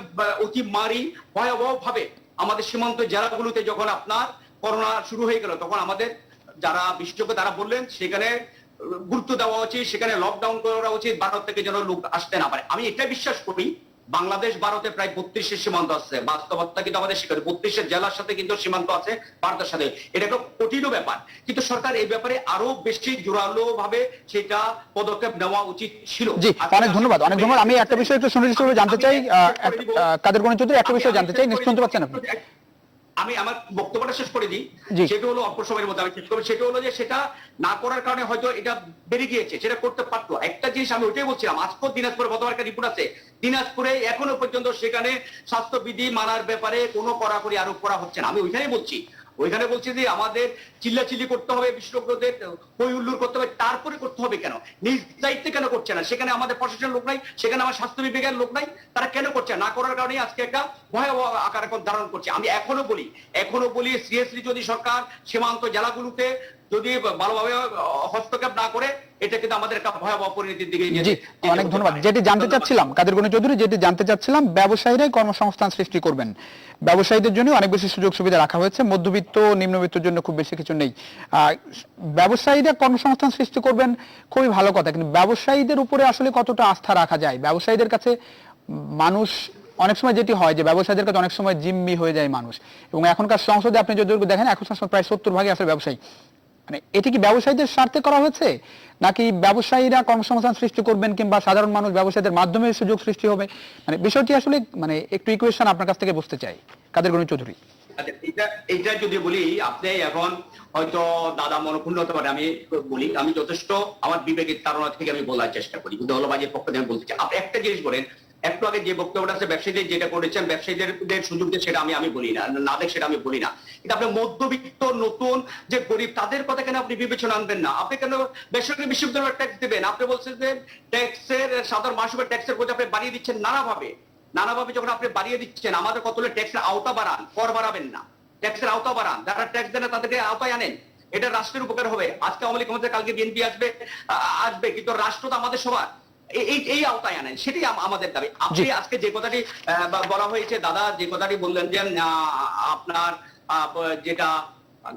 অতিমারি ভয়াবহ ভাবে আমাদের সীমান্ত জেলাগুলোতে যখন আপনার করোনা শুরু হয়ে গেল, তখন আমাদের যারা বিশেষজ্ঞ তারা বললেন সেখানে গুরুত্ব দেওয়া উচিত, সেখানে লকডাউন করা উচিত, ভারত থেকে যেন লোক আসতে না পারে। আমি এটা বিশ্বাস করি, বাংলাদেশ ভারতে প্রায় 32 সীমান্ত আছে। বাস্তবতা কিন্তু আমাদের সেখানে 32 জেলার সাথে কিন্তু সীমান্ত আছে ভারতের সাথে। এটা একটা কঠিন ব্যাপার, কিন্তু সরকার এই ব্যাপারে আরো বেশি জোরালো ভাবে সেটা পদক্ষেপ নেওয়া উচিত ছিল। জি, অনেক ধন্যবাদ, অনেক ধন্যবাদ। আমি একটা বিষয় একটু সুনির্দিষ্টভাবে জানতে চাই, কাদের গণিত চৌধুরী, একটা বিষয় জানতে চাই, নিশ্চিত শুনতে পাচ্ছেন আপনি? আমি আমার বক্তব্যটা শেষ করে দিই। সেটা হলো অল্প সময়ের মধ্যে আমি শেষ করবো। সেটা হলো যে সেটা না করার কারণে হয়তো এটা বেড়ে গিয়েছে, সেটা করতে পারতো। একটা জিনিস আমি ওইটাই বলছিলাম, আজকে দিনাজপুরে গতবার একটা রিপোর্ট আছে, দিনাজপুরে এখনো পর্যন্ত সেখানে স্বাস্থ্যবিধি মানার ব্যাপারে কোনো কড়াকড়ি আরোপ করা হচ্ছে না। আমি ওইখানে বলছি যে আমাদের চিল্লাচিল্লি করতে হবে, বিশেষজ্ঞদের হই হুল্লোড় করতে হবে, তারপরে করতে হবে কেন? নিজ দায়িত্বে কেন করছে না? সেখানে আমাদের প্রশাসনের লোক নাই, সেখানে আমার স্বাস্থ্য বিভাগের লোক নাই, তারা কেন করছে না? করার কারণে আজকে একটা ভয়াবহ আকার এখন ধারণ করছে। আমি এখনো বলি সিরিয়াসলি যদি সরকার সীমান্ত জেলাগুলোতে যদি ভালোভাবে হস্তক্ষেপ না করে, এটা কিন্তু আমাদের একটা ভয়াবহ পরিণতির দিকে নিয়ে যেতে। অনেক ধন্যবাদ। যেটি জানতে চাচ্ছিলাম কাদের গণিত চৌধুরী, ব্যবসায়ীরাই কর্মসংস্থান সৃষ্টি করবেন। ব্যবসায়ীদের জন্য অনেক বেশি সুযোগ সুবিধা রাখা হয়েছে, মধ্যবিত্ত নিম্নবিত্তের জন্য খুব বেশি কিছু নেই। ব্যবসায়ীরা কর্মসংস্থান সৃষ্টি করবেন, খুবই ভালো কথা, কিন্তু ব্যবসায়ীদের উপরে আসলে কতটা আস্থা রাখা যায়? ব্যবসায়ীদের কাছে মানুষ অনেক সময় যেটি হয় যে ব্যবসায়ীদের কাছে অনেক সময় জিম্মি হয়ে যায় মানুষ। এবং এখনকার সংসদে আপনি যদি দেখেন, এখন প্রায় 70% আসলে ব্যবসায়ী। মানে এটি কি ব্যবসায়ীদের স্বার্থে করা হয়েছে, নাকি ব্যবসায়ীরা কর্মসংস্থান সৃষ্টি করবেন, কিংবা সাধারণ মানুষ ব্যবসায়ীদের মাধ্যমে সুযোগ সৃষ্টি হবে? মানে বিষয়টি আসলে একটু ইকুয়েশন আপনার কাছ থেকে বুঝতে চাই, কাদের গণিত চৌধুরী। এইটা যদি বলি, আপনি এখন হয়তো দাদা মনোক্ষুণ্ণ হতে পারে, আমি বলি, আমি যথেষ্ট আমার বিবেকের ধারণা থেকে আমি বলার চেষ্টা করি, কিন্তু দলবাজের পক্ষ থেকে আমি বলতে চাই। আপনি একটা জিনিস বলেন, একটু আগে যে বক্তব্যটা আছে ব্যবসায়ীদের যেটা করেছেন, ব্যবসায়ীদের সুযোগ দিয়ে, সেটা আমি বলি না দেখ, সেটা আমি বলি না। কিন্তু আপনি মধ্যবিত্ত নতুন যে গরিব, তাদের কথা কেন আপনি বিবেচনা আনবেন না? আপনি কেন বেসরকারি বিশ্ববিদ্যালয়ের ট্যাক্স দেবেন? আপনি বলছেন যে ট্যাক্সের সাধারণ মানুষের ট্যাক্সের বোঝা আপনি বাড়িয়ে দিচ্ছেন নানাভাবে যখন আপনি বাড়িয়ে দিচ্ছেন, আমাদের কত ট্যাক্সের আওতা বাড়ান, কর বাড়াবেন না, ট্যাক্সের আওতা বাড়ান। যারা ট্যাক্স দেন তাদেরকে আওতায় আনেন, এটা রাষ্ট্রের উপকার হবে। আজকে আওয়ামী লীগ ক্ষমতায়, কালকে বিএনপি আসবে, কিন্তু রাষ্ট্র তো আমাদের সবার, এই আওতায় আনেন, সেটাই আমাদের দাবি। আপনি আজকে যে কথাটি বলা হয়েছে, দাদা যে কথাটি বললেন যে আপনার যেটা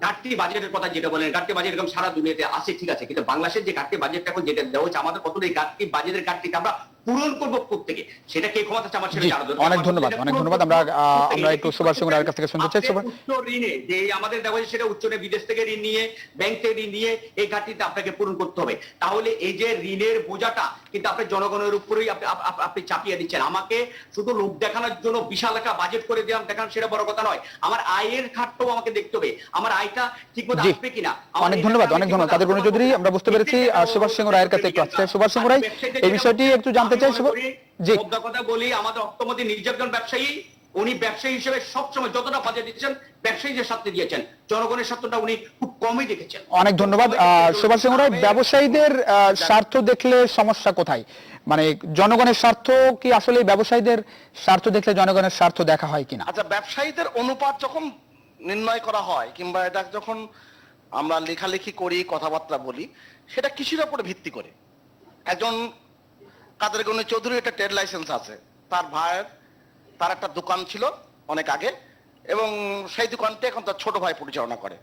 ঘাটতি বাজেটের কথা যেটা বলেন, ঘাটতি বাজেট এরকম সারা দুনিয়াতে আছে, ঠিক আছে, কিন্তু বাংলাদেশের যে ঘাটতি বাজেটটা এখন যেটা দেওয়া হচ্ছে, আমাদের কতটা এই ঘাটতি বাজেটের ঘাটতিটা আমরা পূরণ করবো প্রত্যেকে, সেটা কে ক্ষমতা আছে আমার সেটা জানা দরকার। অনেক ধন্যবাদ। আমরা একটু সুভাষ সিং রায়ের কাছ থেকে শুনতে চাই। উচ্চ ঋণে যে আমাদের দেওয়া হয়েছে, সেটা উচ্চ ঋণে, বিদেশ থেকে ঋণ নিয়ে, ব্যাংক থেকে ঋণ নিয়ে, এই ঘাটতিটা আপনাকে পূরণ করতে হবে। তাহলে এই যে ঋণের বোঝাটা কিন্তু আপনি জনগণের উপরেই আপনি চাপিয়ে দিচ্ছেন। আমাকে শুধু লোক দেখানোর জন্য বিশাল একটা বাজেট করে দিলাম দেখানো, সেটা বড় কথা নয়। আমার আয়ের ঘাটটাও আমাকে দেখতে হবে, আমার আয়টা ঠিকমতো আসবে কিনা। অনেক ধন্যবাদ কাদের গণিত চৌধুরী। আমরা বুঝতে পেরেছি। সুভাষ সিং রায়ের কাছে একটু আসছে। সুভাষ সিং রায়, এই বিষয়টি একটু জানতে চাই। জি, কথা বলি, আমাদের অর্থমন্ত্রী নির্যাতন ব্যবসায়ী, উনি ব্যবসায়ী হিসেবে সবসময় যতটা বাজেট দিচ্ছেন, ব্যবসায়ীদের স্বার্থে দিয়েছেন, জনগণের স্বার্থটা উনি খুব কমই দেখেছেন। অনেক ধন্যবাদ। সুভাষ সিং রায়, ব্যবসায়ীদের স্বার্থ দেখলে সমস্যা কোথায়? মানে জনগণের স্বার্থ কি আসলে ব্যবসায়ীদের স্বার্থ দেখলে জনগণের স্বার্থ দেখা হয় কিনা? আচ্ছা, ব্যবসায়ীদের অনুপাত যখন নির্ণয় করা হয় কিংবা এটা যখন আমরা লেখালেখি করি কথাবার্তা বলি সেটা কিসের উপরে ভিত্তি করে? একজন কাদের গনি চৌধুরী একটা ট্রেড লাইসেন্স আছে, তার ভাইয়ের তার একটা দোকান ছিল অনেক আগে এবং সেই দোকানটা এখন তার ছোট ভাই পরিচালনা করে,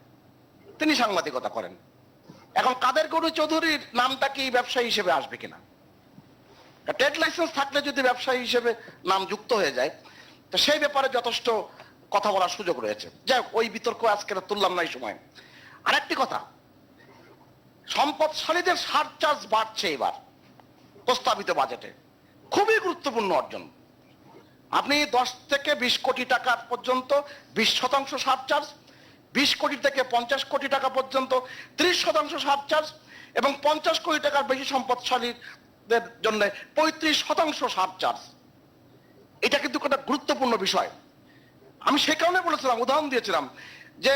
তিনি সাংবাদিকতা করেন। এখন কাদের গনি চৌধুরীর নামটা কি ব্যবসায়ী হিসেবে আসবে কিনা? ট্রেড লাইসেন্স থাকলে যদি ব্যবসায়ী হিসেবে নাম যুক্ত হয়ে যায় তো সেই ব্যাপারে যথেষ্ট কথা বলার সুযোগ রয়েছে। যাই হোক, ওই বিতর্ক আজকে তুললাম না এই সময়। আরেকটি কথা, সম্পদশালীদের সারচার্জ বাড়ছে এবার প্রস্তাবিত বাজেটে, খুবই গুরুত্বপূর্ণ অর্জন। আপনি 10 থেকে 20 কোটি টাকা পর্যন্ত 20% সারচার্জ, 20 কোটি থেকে 50 কোটি টাকা পর্যন্ত 30% সারচার্জ এবং 50 কোটি টাকার বেশি সম্পদশালীদের জন্য 35% সারচার্জ। এটা কিন্তু একটা গুরুত্বপূর্ণ বিষয়। আমি সে কারণে বলেছিলাম, উদাহরণ দিয়েছিলাম যে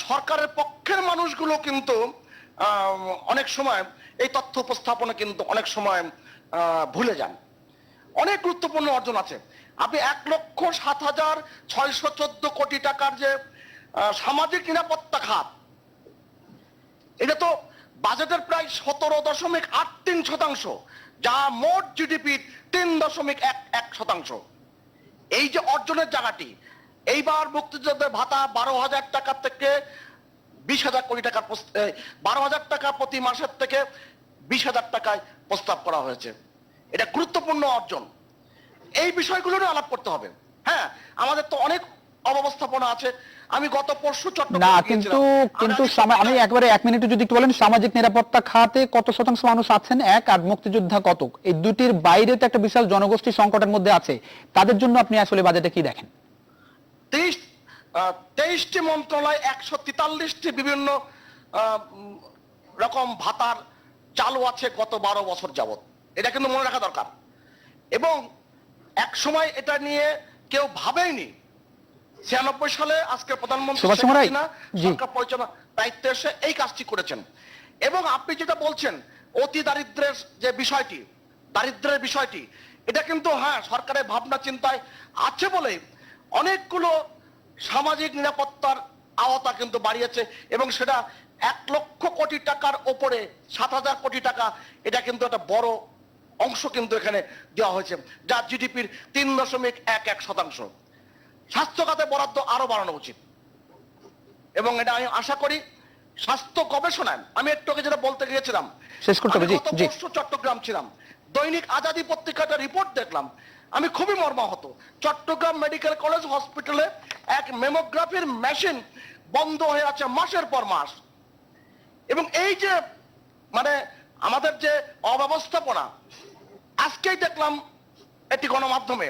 সরকারের পক্ষের মানুষগুলো কিন্তু অনেক সময় এই তথ্য উপস্থাপনে কিন্তু অনেক সময় ভুলে যান। অনেক গুরুত্বপূর্ণ অর্জন আছে। আপনি 1,07,614 কোটি টাকার যে সামাজিক নিরাপত্তা খাত, এটা তো বাজেটের প্রায় 17.83%, যা মোট জিডিপির 3.11%। এই যে অর্জনের জায়গাটি, এইবার মুক্তিযোদ্ধাদের ভাতা 12,000 টাকা থেকে 20,000 কোটি টাকার 12,000 টাকা প্রতি মাসের থেকে 20,000 টাকায় প্রস্তাব করা হয়েছে। এটা গুরুত্বপূর্ণ অর্জন। এই বিষয়গুলো নিয়ে আলাপ করতে হবে। হ্যাঁ, আমাদের তো অনেক অব্যবস্থাপনা আছে। আমি গত পরশু না, চট্টগ্রামে কিন্তু গিয়েছিলাম। আমি একবারে 1 মিনিটে যদি একটু বলেন, সামাজিক নিরাপত্তা খাতে কত শতাংশ মানুষ আছেন এক, আর মুক্তিযোদ্ধা কত? এই দুটির বাইরে তো একটা বিশাল জনগোষ্ঠী সংকটের মধ্যে আছে, তাদের জন্য আপনি আসলে বাজেটে কি দেখেন? 23টি মন্ত্রণালয়, 143টি বিভিন্ন রকম ভাতার চালু আছে গত 12 বছর যাবত। এটা কিন্তু মনে রাখা দরকার। এবং এক সময় এটা নিয়ে কেউ ভাবেইনি। 96 সালে আজকের প্রধানমন্ত্রী সুভাষ চন্দ্র রায় সরকার পরিচালনা দায়িত্বে এসে এই কাজটি করেছেন। এবং আপনি যেটা বলছেন অতি দারিদ্র্যের যে বিষয়টি, দারিদ্র্যের বিষয়টি, এটা কিন্তু হ্যাঁ সরকারের ভাবনা চিন্তায় আছে বলে অনেকগুলো সামাজিক নিরাপত্তার আওতা কিন্তু বাড়িয়েছে এবং সেটা 1 লক্ষ কোটি টাকার ওপরে 7,000 কোটি টাকা, এটা কিন্তু একটা বড় অংশ কিন্তু এখানে দেওয়া হয়েছে, যা জিডিপির 3.11%। স্বাস্থ্য খাতে বরাদ্দ আরো বাড়ানো উচিত এবং এটা আমি আশা করি স্বাস্থ্য গবেষণায়, আমি একটু আগে যেটা বলতে গিয়েছিলাম, শেষ করতে হবে। জি জি, চট্টগ্রাম ছিলাম, দৈনিক আজাদী পত্রিকাটা রিপোর্ট দেখলাম, আমি খুবই মর্মাহত। চট্টগ্রাম মেডিকেল কলেজ হসপিটালে এক মেমোগ্রাফির মেশিন বন্ধ হয়ে আছে মাসের পর মাস। এবং এই যে মানে আমাদের যে অব্যবস্থাপনা, আজকেই দেখলাম একটি গণমাধ্যমে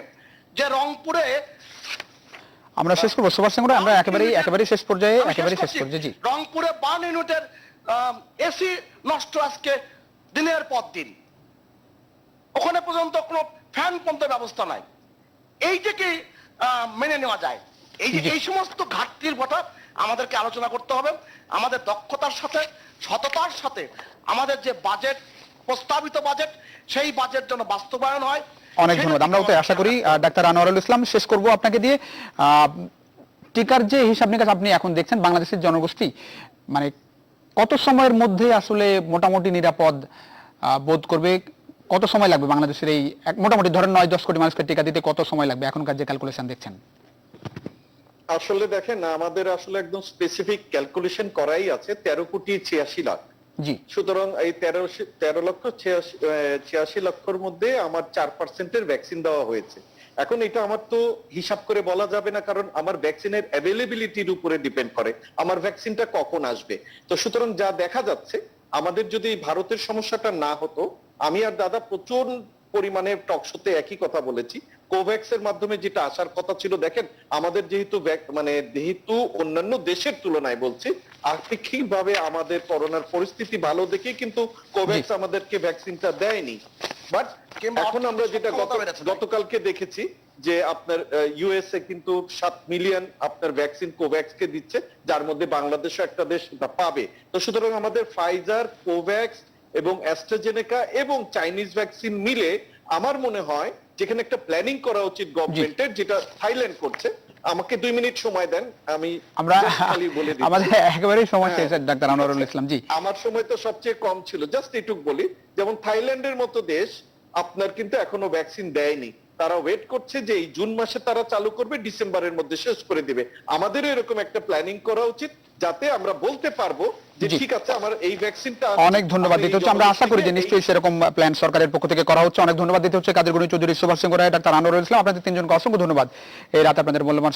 যে রংপুরে, আমরা শেষ করবো সুভাষ চন্দ্র, আমরা একেবারে শেষ পর্যায়ে জি। রংপুরে বার্ন ইউনিটের এসি নষ্ট আজকে দিনের পর দিন, ওখানে পর্যন্ত কোনো ফ্যান পর্যন্ত ব্যবস্থা নাই। এইটাকে মেনে নেওয়া যায়? এই সমস্ত ঘাটতির কথা আমাদেরকে আলোচনা করতে হবে। আমাদের দক্ষতার সাথে, সততার সাথে আমাদের যে বাজেট, প্রস্তাবিত বাজেট, সেই বাজেট যেন বাস্তবায়ন হয়। অনেক ধন্যবাদ। আমরা তো আশা করি ডাক্তার আনোয়ারুল ইসলাম, শেষ করব আপনাকে দিয়ে। টিকার যে হিসাব নিকাশ আপনি এখন দেখছেন, বাংলাদেশের জনগোষ্ঠী মানে কত সময়ের মধ্যে আসলে মোটামুটি নিরাপদ বোধ করবে? কত সময় লাগবে বাংলাদেশের এই মোটামুটি ধরেন 9-10 কোটি মানুষকে টিকা দিতে কত সময় লাগবে এখনকার যে ক্যালকুলেশন দেখছেন? আসলে দেখেন, আমাদের আসলে একদম স্পেসিফিক ক্যালকুলেশন করাই আছে 13,86,00,000। জি, সুতরাং এই 13,86,00,000 লক্ষের মধ্যে আমার 4%-এর ভ্যাকসিন দেওয়া হয়েছে। এখন এটা আমার তো হিসাব করে বলা যাবে না, কারণ আমার ভ্যাকসিনের অ্যাভেলেবিলিটির উপরে ডিপেন্ড করে আমার ভ্যাকসিনটা কখন আসবে। তো সুতরাং যা দেখা যাচ্ছে, আমাদের যদি ভারতের সমস্যাটা না হতো, আমি আর দাদা প্রচুর পরিমাণে টকশোতে একই কথা বলেছি, কোভ্যাক্স এর মাধ্যমে যেটা আসার কথা ছিল। দেখেন, আমাদের যেহেতু অন্যান্য দেশের তুলনায় বলছি, আপেক্ষিকভাবে আমাদের করোনার পরিস্থিতি ভালো দেখে কিন্তু কোভ্যাক্স আমাদেরকে ভ্যাকসিনটা দেয়নি। বাট এখন আমরা যেটা গতকালকে দেখেছি যে আপনার ইউএসএ কিন্তু 7 মিলিয়ন আপনার ভ্যাকসিন কোভ্যাক্স কে দিচ্ছে, যার মধ্যে বাংলাদেশও একটা দেশ পাবে। তো সুতরাং আমাদের ফাইজার, কোভ্যাক্স এবং অ্যাস্ট্রাজেনেকা এবং চাইনিজ ভ্যাকসিন মিলে আমার মনে হয় যেখানে একটা প্ল্যানিং করা উচিত গভর্নমেন্টের, যেটা থাইল্যান্ড করছে, আমাকে 2 মিনিট সময় দেন, আমি আমরা just খালি বলে দিচ্ছি। আমাদের একেবারেই সময় হ্যাঁ, শেষ, ডাক্তার আনোয়ারুল ইসলাম জি। আমার সময় তো সবচেয়ে কম ছিল, জাস্ট এটুক বলি, যেমন থাইল্যান্ডের মতো দেশ আপনার কিন্তু এখনো ভ্যাকসিন দেয়নি, তারা ওয়েট করছে যে এই জুন মাসে তারা চালু করবে, ডিসেম্বরের মধ্যে শেষ করে দিবে। আমাদেরও এরকম একটা প্ল্যানিং করা উচিত, যাতে আমরা বলতে পারবো যে জি। ঠিক আছে আমার এই ভ্যাকসিনটা অনেক ধন্যবাদ দিতে হচ্ছে, আমরা আশা করি যে নিশ্চয়ই সেরকম প্ল্যান সরকারের পক্ষ থেকে করা হচ্ছে। অনেক ধন্যবাদ দিতে হচ্ছে কাদের গনি চৌধুরী, সুভাষ সিং রায়, ডাক্তার আনোয়ারুল ইসলাম, আপনাদের তিনজনকে অসংখ্য ধন্যবাদ এই রাতে আপনাদের মূল্যবান